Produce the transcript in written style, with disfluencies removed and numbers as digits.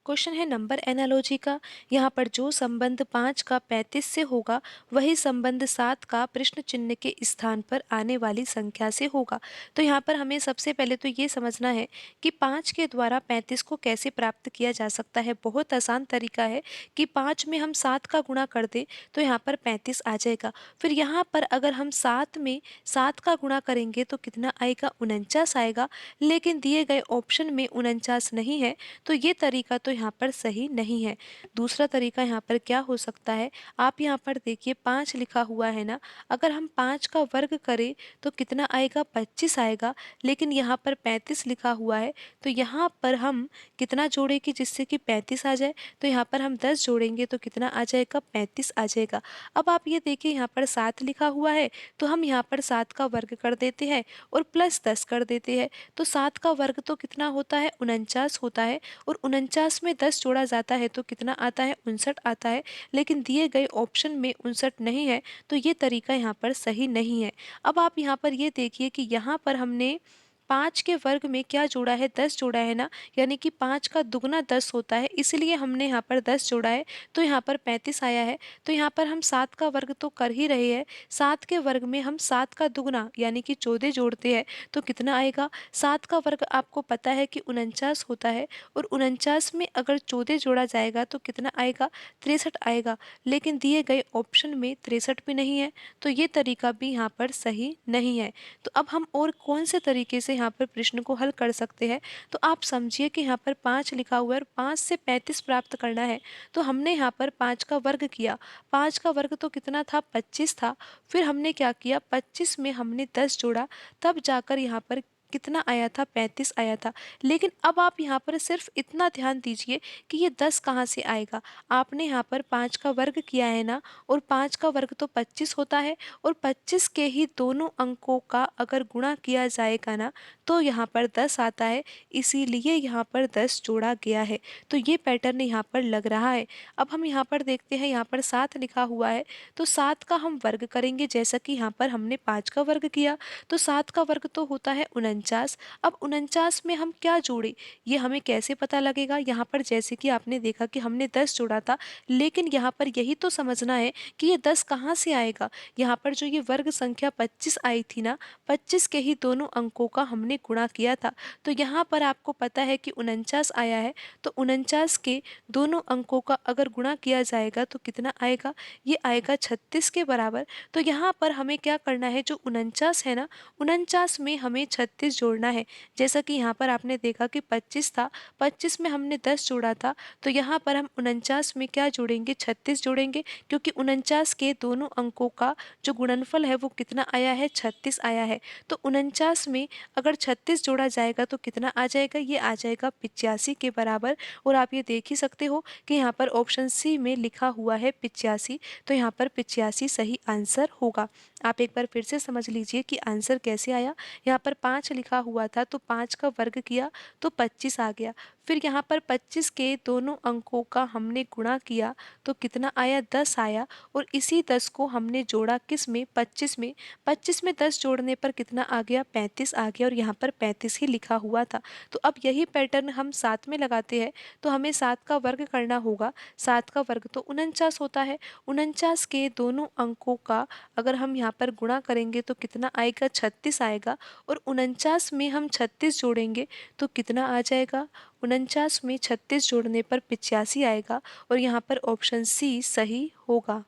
Question है number analogy का। यहाँ पर जो संबंध 5 का 35 से होगा वही संबंध 7 का प्रश्न चिन्ह के स्थान पर आने वाली संख्या से होगा। तो यहाँ पर हमें सबसे पहले तो ये समझना है कि 5 के द्वारा 35 को कैसे प्राप्त किया जा सकता है। बहुत आसान तरीका है कि 5 में हम 7 का गुणा कर दें तो यहाँ पर 35 आ जाएगा। फिर यहाँ पर अगर हम 7 में 7 का गुणा करेंगे तो कितना आएगा, 49 आएगा। लेकिन दिए गए ऑप्शन में 49 नहीं है, तो ये तरीका तो यहाँ पर सही नहीं है। दूसरा तरीका यहाँ पर क्या हो सकता है, आप यहाँ पर देखिए 5 लिखा हुआ है ना, अगर हम 5 का वर्ग करें तो कितना आएगा, 25 आएगा। लेकिन यहाँ पर 35 लिखा हुआ है, तो यहाँ पर हम कितना जोड़ेंगे जिससे कि 35 आ जाए, तो यहाँ पर हम 10 जोड़ेंगे तो कितना आ जाएगा, 35 आ जाएगा। अब आप ये देखिए यहाँ पर 7 लिखा हुआ है, तो हम यहाँ पर 7 का वर्ग कर देते हैं और प्लस 10 कर देते हैं। तो 7 का वर्ग तो कितना होता है, 49 होता है, और 49 में 10 जोड़ा जाता है तो कितना आता है, 59 आता है। लेकिन दिए गए ऑप्शन में 59 नहीं है, तो ये तरीका यहाँ पर सही नहीं है। अब आप यहाँ पर ये देखिए कि यहाँ पर हमने 5 के वर्ग में क्या जोड़ा है, 10 जोड़ा है ना, यानी कि 5 का दुगना 10 होता है, इसलिए हमने यहाँ पर 10 जोड़ा है, तो यहाँ पर 35 आया है। तो यहाँ पर हम 7 का वर्ग तो कर ही रहे हैं, 7 के वर्ग में हम 7 का दुगना यानी कि 14 जोड़ते हैं तो कितना आएगा, 7 का वर्ग आपको पता है कि 49 होता है, और 49 में अगर 14 जोड़ा जाएगा तो कितना आएगा, 63 आएगा। लेकिन दिए गए ऑप्शन में 63 भी नहीं है, तो ये तरीका भी यहाँ पर सही नहीं है। तो अब हम और कौन से तरीके से यहाँ पर प्रश्न को हल कर सकते हैं, तो आप समझिए कि यहाँ पर 5 लिखा हुआ है और 5 से 35 प्राप्त करना है, तो हमने यहाँ पर 5 का वर्ग किया। 5 का वर्ग तो कितना था, 25 था। फिर हमने क्या किया, 25 में हमने 10 जोड़ा, तब जाकर यहाँ पर कितना आया था, 35 आया था। लेकिन अब आप यहाँ पर सिर्फ इतना ध्यान दीजिए कि ये 10 कहाँ से आएगा। आपने यहाँ पर 5 का वर्ग किया है ना, और 5 का वर्ग तो 25 होता है, और 25 के ही दोनों अंकों का अगर गुणा किया जाएगा ना, तो यहाँ पर 10 आता है, इसीलिए यहाँ पर 10 जोड़ा गया है। तो ये पैटर्न यहाँ पर लग रहा है। अब हम यहाँ पर देखते हैं, यहाँ पर 7 लिखा हुआ है, तो 7 का हम वर्ग करेंगे, जैसा कि यहाँ पर हमने 5 का वर्ग किया, तो 7 का वर्ग तो होता है 49। अब 49 में हम क्या जोड़े, ये हमें कैसे पता लगेगा। यहाँ पर जैसे कि आपने देखा कि हमने 10 जोड़ा था, लेकिन यहाँ पर यही तो समझना है कि ये 10 कहाँ से आएगा। यहाँ पर जो ये वर्ग संख्या 25 आई थी ना, 25 के ही दोनों अंकों का हमने गुणा किया था, तो यहाँ पर आपको पता है कि 49 आया है, तो 49 के दोनों अंकों का अगर गुणा किया जाएगा तो कितना आएगा, ये आएगा 36 के बराबर। तो यहाँ पर हमें क्या करना है, जो 49 है ना, 49 में हमें 36 जोड़ना है। जैसा कि यहाँ पर आपने देखा कि 25 था, 25 में हमने 10 जोड़ा था, तो यहाँ पर हम 49 में क्या जोड़ेंगे, 36 जोड़ेंगे, क्योंकि 49 के दोनों अंकों का जो गुणनफल है वो कितना आया है, 36 आया है। तो 49 में अगर 36 जोड़ा जाएगा तो कितना आ जाएगा, ये आ जाएगा 85 के बराबर। और आप ये देख ही सकते हो कि यहाँ पर ऑप्शन सी में लिखा हुआ है 85, तो यहाँ पर 85 सही आंसर होगा। आप एक बार फिर से समझ लीजिए कि आंसर कैसे आया। यहाँ पर 5 लिखा हुआ था, तो 5 का वर्ग किया तो 25 आ गया। फिर यहाँ पर 25 के दोनों अंकों का हमने गुणा किया तो कितना आया, 10 आया, और इसी 10 को हमने जोड़ा किस में, 25 में। 25 में 10 जोड़ने पर कितना आ गया, 35 आ गया, और यहाँ पर 35 ही लिखा हुआ था। तो अब यही पैटर्न हम 7 में लगाते हैं, तो हमें 7 का वर्ग करना होगा। 7 का वर्ग तो 49 होता है, 49 के दोनों अंकों का अगर हम यहाँ पर गुणा करेंगे तो कितना आएगा, 36 आएगा, और 49 में हम 36 जोड़ेंगे तो कितना आ जाएगा, 49 में 36 जोड़ने पर 85 आएगा, और यहाँ पर ऑप्शन सी सही होगा।